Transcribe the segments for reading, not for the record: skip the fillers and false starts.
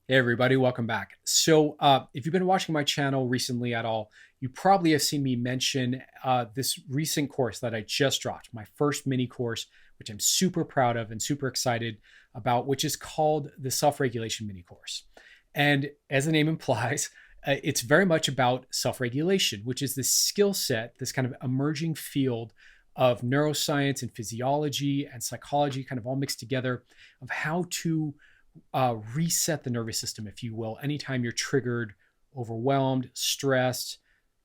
Hey everybody, welcome back. If you've been watching my channel recently at all, you probably have seen me mention this recent course that I just dropped, my first mini course, which I'm super proud of and super excited about, which is called the Self-Regulation mini course. And as the name implies, it's very much about self-regulation, which is this skill set, this kind of emerging field of neuroscience and physiology and psychology, kind of all mixed together, of how to reset the nervous system, if you will, anytime you're triggered, overwhelmed, stressed,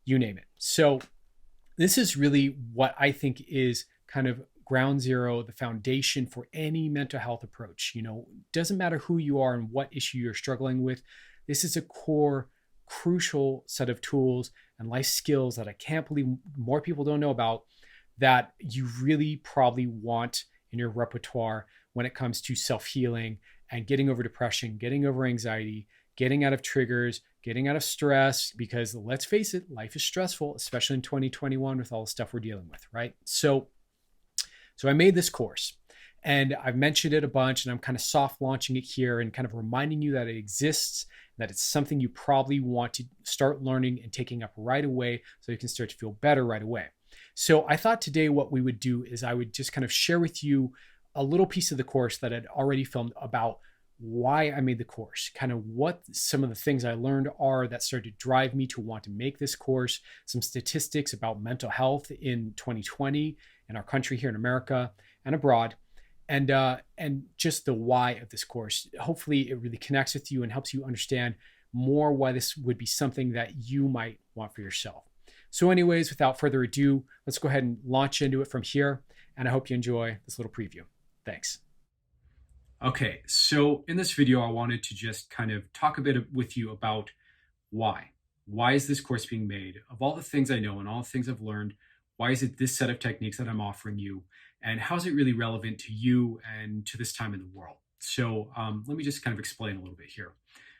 you name it. So, this is really what I think is kind of ground zero, the foundation for any mental health approach. Doesn't matter who you are and what issue you're struggling with. This is a core, crucial set of tools and life skills that I can't believe more people don't know about that you really probably want in your repertoire when it comes to self healing and getting over depression, getting over anxiety, getting out of triggers, getting out of stress, because let's face it, life is stressful, especially in 2021 with all the stuff we're dealing with, right? So I made this course and I've mentioned it a bunch and I'm kind of soft launching it here and kind of reminding you that it exists, that it's something you probably want to start learning and taking up right away so you can start to feel better right away. So I thought today what we would do is I would just kind of share with you a little piece of the course that I'd already filmed about why I made the course, kind of what some of the things I learned are that started to drive me to want to make this course, some statistics about mental health in 2020 in our country here in America and abroad, and just the why of this course. Hopefully it really connects with you and helps you understand more why this would be something that you might want for yourself. So anyways, without further ado, let's go ahead and launch into it from here. And I hope you enjoy this little preview. Thanks. Okay, so in this video, I wanted to just kind of talk a bit with you about why. Why is this course being made? Of all the things I know and all the things I've learned, why is it this set of techniques that I'm offering you? And how is it really relevant to you and to this time in the world? So let me just kind of explain a little bit here.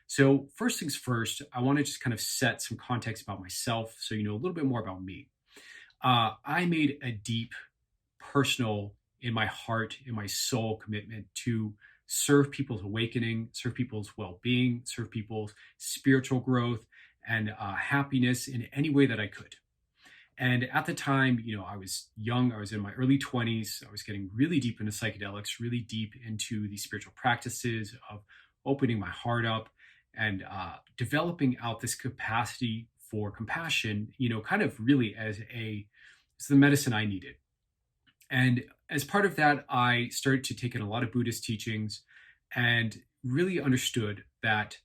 So first things first, I want to just kind of set some context about myself so you know a little bit more about me. I made a deep personal, in my heart, in my soul commitment to serve people's awakening, serve people's well-being, serve people's spiritual growth and happiness in any way that I could. And at the time, I was young, I was in my early 20s, I was getting really deep into psychedelics, really deep into the spiritual practices of opening my heart up and developing out this capacity for compassion, kind of really as the medicine I needed. And as part of that, I started to take in a lot of Buddhist teachings and really understood that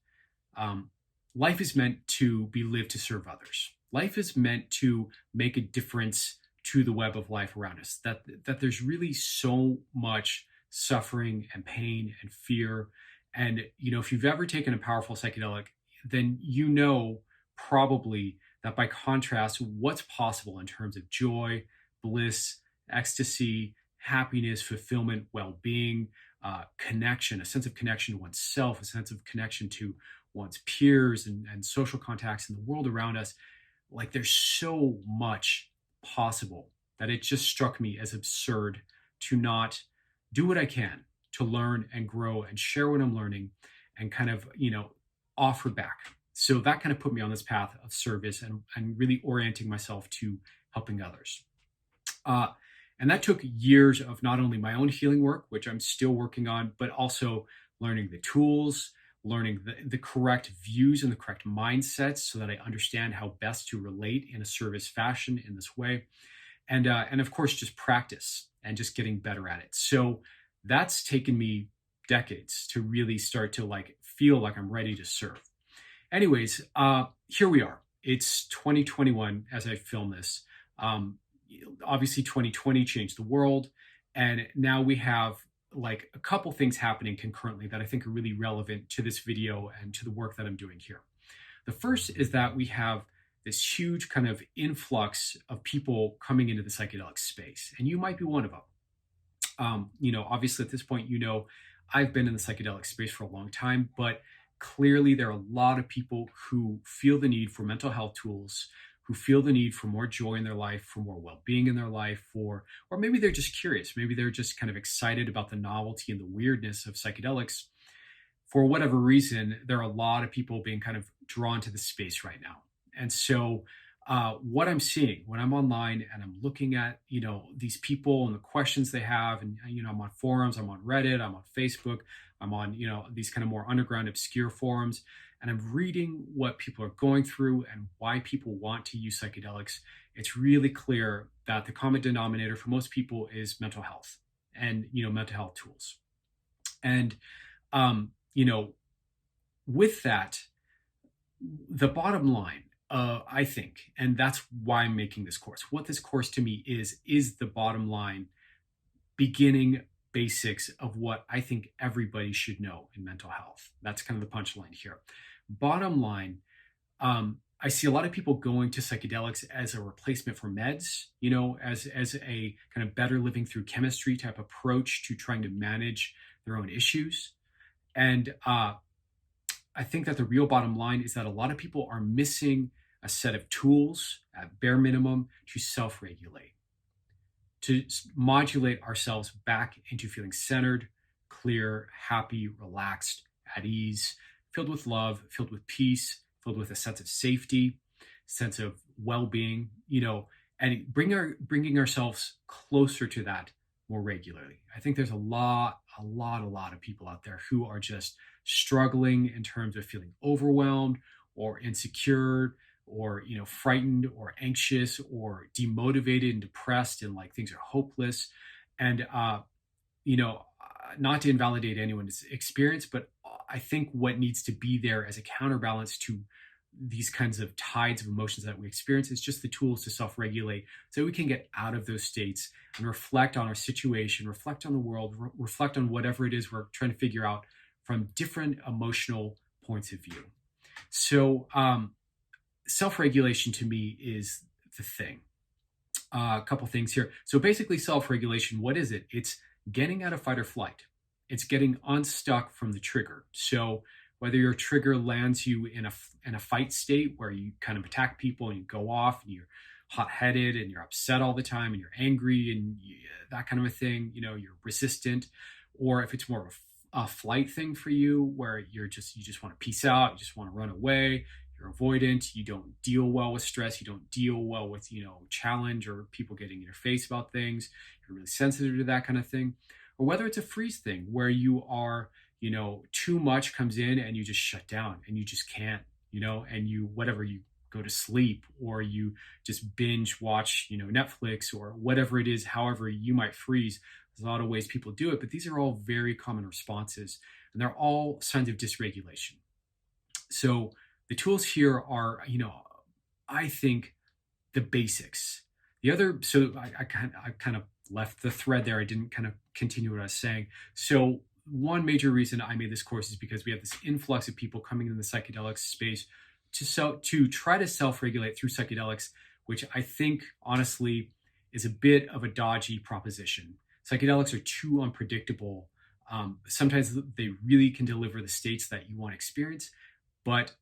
life is meant to be lived to serve others. Life is meant to make a difference to the web of life around us, that there's really so much suffering and pain and fear. And, if you've ever taken a powerful psychedelic, then probably that by contrast, what's possible in terms of joy, bliss, ecstasy, happiness, fulfillment, well-being, connection, a sense of connection to oneself, a sense of connection to one's peers and social contacts in the world around us. Like there's so much possible that it just struck me as absurd to not do what I can to learn and grow and share what I'm learning and kind of, offer back. So that kind of put me on this path of service and really orienting myself to helping others. And that took years of not only my own healing work, which I'm still working on, but also learning the tools, learning the correct views and the correct mindsets so that I understand how best to relate in a service fashion in this way. And of course, just practice and just getting better at it. So that's taken me decades to really start to feel like I'm ready to serve. Anyways, here we are. It's 2021 as I film this. Obviously 2020 changed the world. And now we have a couple things happening concurrently that I think are really relevant to this video and to the work that I'm doing here. The first is that we have this huge kind of influx of people coming into the psychedelic space. And you might be one of them. Obviously at this point, I've been in the psychedelic space for a long time, but clearly there are a lot of people who feel the need for mental health tools, who feel the need for more joy in their life, for more well-being in their life, or maybe they're just curious. Maybe they're just kind of excited about the novelty and the weirdness of psychedelics for whatever reason, there are a lot of people being kind of drawn to the space right now. And so, what I'm seeing when I'm online and I'm looking at, these people and the questions they have, and, I'm on forums, I'm on Reddit, I'm on Facebook, I'm on, these kind of more underground, obscure forums, and I'm reading what people are going through and why people want to use psychedelics. It's really clear that the common denominator for most people is mental health and, mental health tools. And, with that, the bottom line, I think, and that's why I'm making this course. What this course to me is the bottom line, beginning basics of what I think everybody should know in mental health. That's kind of the punchline here. Bottom line, I see a lot of people going to psychedelics as a replacement for meds, as a kind of better living through chemistry type approach to trying to manage their own issues. And I think that the real bottom line is that a lot of people are missing a set of tools at bare minimum to self regulate, to modulate ourselves back into feeling centered, clear, happy, relaxed, at ease, filled with love, filled with peace, filled with a sense of safety, sense of well-being, and bringing ourselves closer to that more regularly. I think there's a lot of people out there who are just struggling in terms of feeling overwhelmed or insecure or frightened or anxious or demotivated and depressed and like things are hopeless. And not to invalidate anyone's experience, but I think what needs to be there as a counterbalance to these kinds of tides of emotions that we experience is just the tools to self-regulate so we can get out of those states and reflect on our situation, reflect on the world, reflect on whatever it is we're trying to figure out from different emotional points of view. So self-regulation to me is the thing. A couple things here. So basically self-regulation, what is it? It's getting out of fight or flight. It's getting unstuck from the trigger. So whether your trigger lands you in a fight state where you kind of attack people and you go off and you're hot-headed and you're upset all the time and you're angry and that kind of a thing, you're resistant, or if it's more of a flight thing for you where you just want to peace out, you just want to run away, you're avoidant, you don't deal well with stress, you don't deal well with challenge or people getting in your face about things, you're really sensitive to that kind of thing, or whether it's a freeze thing where you are too much comes in and you just shut down and you just can't, and you go to sleep or you just binge watch Netflix or whatever it is, however you might freeze. There's a lot of ways people do it, but these are all very common responses and they're all signs of dysregulation. So the tools here are, I think the basics. The other, so I kind of left the thread there. I didn't kind of continue what I was saying. So one major reason I made this course is because we have this influx of people coming in the psychedelics space to try to self-regulate through psychedelics, which I think honestly is a bit of a dodgy proposition. Psychedelics are too unpredictable. Sometimes they really can deliver the states that you want to experience, but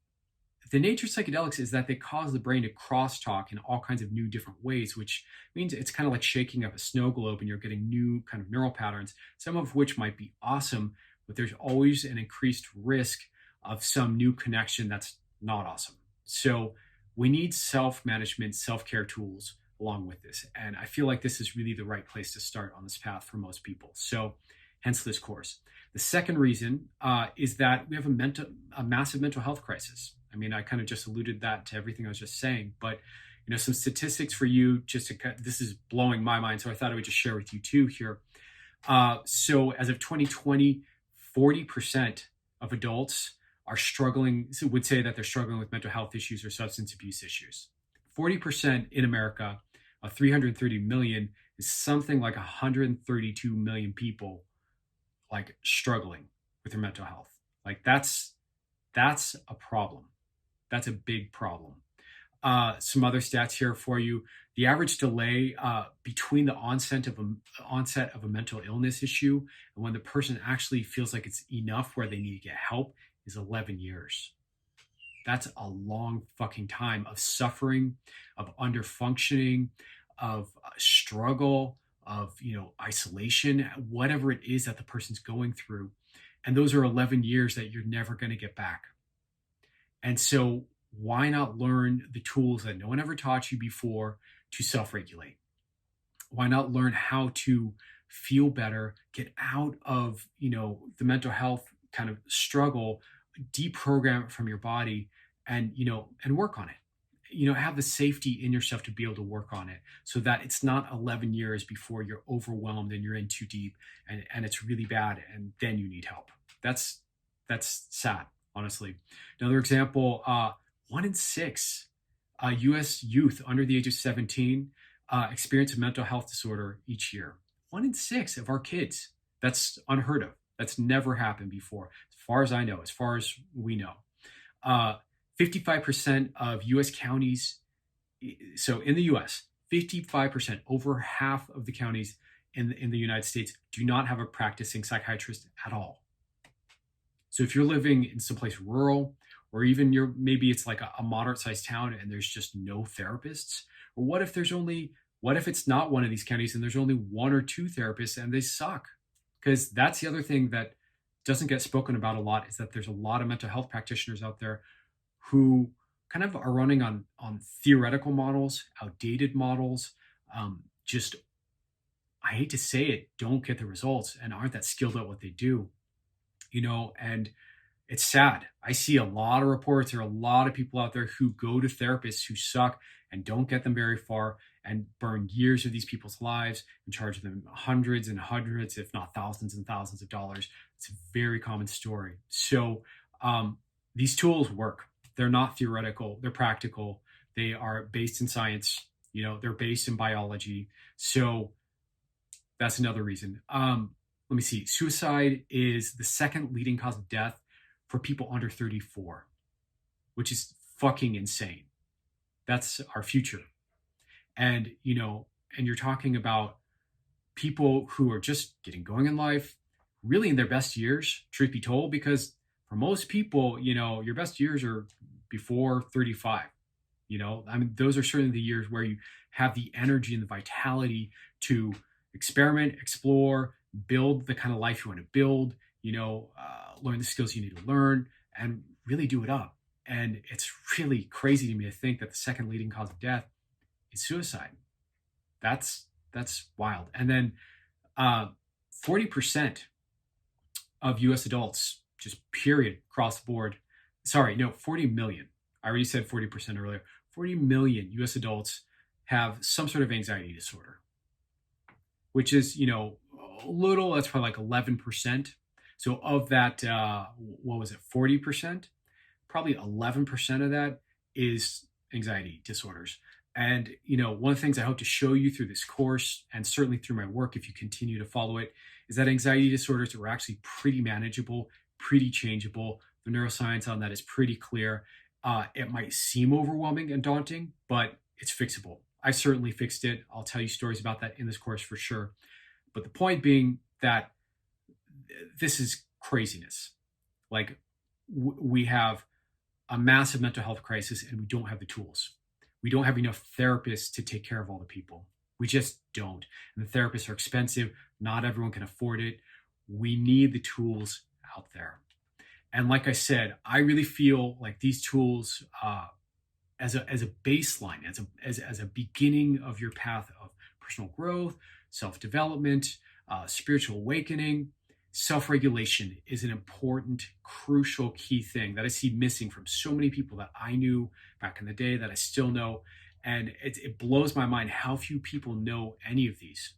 the nature of psychedelics is that they cause the brain to crosstalk in all kinds of new different ways, which means it's kind of like shaking up a snow globe and you're getting new kind of neural patterns, some of which might be awesome, but there's always an increased risk of some new connection that's not awesome. So we need self-management, self-care tools along with this. And I feel like this is really the right place to start on this path for most people. So hence this course. The second reason is that we have a massive mental health crisis. I mean, I kind of just alluded that to everything I was just saying, but some statistics for you, this is blowing my mind. So I thought I would just share with you too here. So as of 2020, 40% of adults would say that they're struggling with mental health issues or substance abuse issues. 40% in America of 330 million is something like 132 million people like struggling with their mental health. Like that's a problem. That's a big problem. Some other stats here for you. The average delay between the onset of a mental illness issue and when the person actually feels like it's enough where they need to get help is 11 years. That's a long fucking time of suffering, of underfunctioning, of struggle, of isolation, whatever it is that the person's going through. And those are 11 years that you're never going to get back. And so, why not learn the tools that no one ever taught you before to self regulate? Why not learn how to feel better, get out of, the mental health kind of struggle, deprogram it from your body, and, and work on it. Have the safety in yourself to be able to work on it so that it's not 11 years before you're overwhelmed and you're in too deep and it's really bad and then you need help. That's sad, honestly. Another example, 1 in 6 US youth under the age of 17 experience a mental health disorder each year. 1 in 6 of our kids. That's unheard of. That's never happened before, as far as I know, as far as we know. Uh, 55% of US counties, so in the US, 55%, over half of the counties in the United States do not have a practicing psychiatrist at all. So if you're living in someplace rural, or even maybe it's like a moderate sized town and there's just no therapists, or what if it's not one of these counties and there's only one or two therapists and they suck? Because that's the other thing that doesn't get spoken about a lot, is that there's a lot of mental health practitioners out there who kind of are running on theoretical models, outdated models, just, I hate to say it, don't get the results and aren't that skilled at what they do, and it's sad. I see a lot of reports. There are a lot of people out there who go to therapists who suck and don't get them very far and burn years of these people's lives and charge them hundreds and hundreds, if not thousands and thousands of dollars. It's a very common story. So these tools work. They're not theoretical. They're practical. They are based in science. They're based in biology. So that's another reason. Let me see. Suicide is the second leading cause of death for people under 34, which is fucking insane. That's our future. And, and you're talking about people who are just getting going in life, really in their best years, truth be told, because for most people, your best years are before 35. Those are certainly the years where you have the energy and the vitality to experiment, explore, build the kind of life you want to build, learn the skills you need to learn, and really do it up. And it's really crazy to me to think that the second leading cause of death is suicide. That's wild. And then 40% of US adults, just period, across the board. Sorry, no, 40 million. I already said 40% earlier. 40 million US adults have some sort of anxiety disorder, which is, a little, that's probably like 11%. So of that, what was it, 40%? Probably 11% of that is anxiety disorders. And, one of the things I hope to show you through this course, and certainly through my work, if you continue to follow it, is that anxiety disorders are actually pretty manageable, pretty changeable. The neuroscience on that is pretty clear. It might seem overwhelming and daunting, but it's fixable. I certainly fixed it. I'll tell you stories about that in this course for sure. But the point being that this is craziness. Like, we have a massive mental health crisis and we don't have the tools. We don't have enough therapists to take care of all the people. We just don't. And the therapists are expensive. Not everyone can afford it. We need the tools out there. And like I said, I really feel like these tools, as a baseline, as a beginning of your path of personal growth, self-development, spiritual awakening, self-regulation is an important, crucial, key thing that I see missing from so many people that I knew back in the day, that I still know. And it blows my mind how few people know any of these.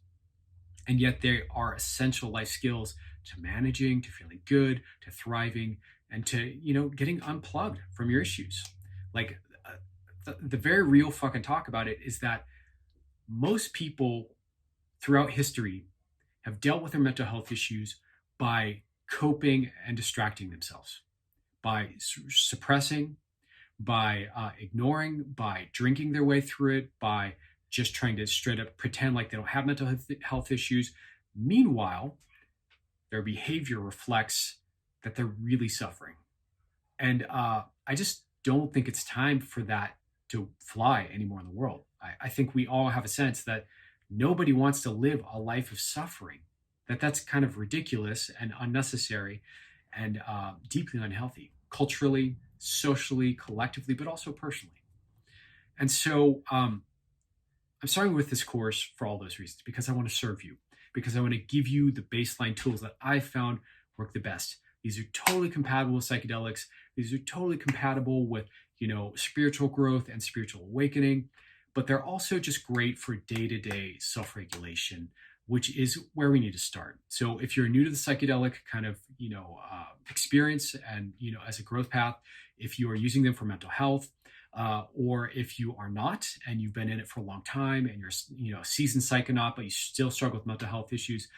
And yet they are essential life skills to managing, to feeling good, to thriving, and to, getting unplugged from your issues. Like, the very real fucking talk about it is that most people throughout history have dealt with their mental health issues by coping and distracting themselves, by suppressing, by ignoring, by drinking their way through it, by just trying to straight up pretend like they don't have mental health issues. Meanwhile, their behavior reflects that they're really suffering. And I just don't think it's time for that to fly anymore in the world. I think we all have a sense that nobody wants to live a life of suffering, that's kind of ridiculous and unnecessary. and deeply unhealthy, culturally, socially, collectively, but also personally. And so I'm starting with this course for all those reasons, because I want to serve you, because I want to give you the baseline tools that I found work the best. These are totally compatible with psychedelics. These are totally compatible with, spiritual growth and spiritual awakening, but they're also just great for day-to-day self-regulation, which is where we need to start. So if you're new to the psychedelic kind of, experience and, as a growth path, if you are using them for mental health, or if you are not and you've been in it for a long time and you're a seasoned psychonaut but you still struggle with mental health issues,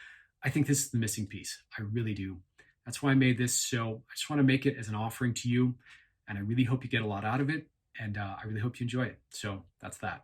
I think this is the missing piece. I really do. That's why I made this. So I just want to make it as an offering to you, and I really hope you get a lot out of it, and I really hope you enjoy it. So that's that.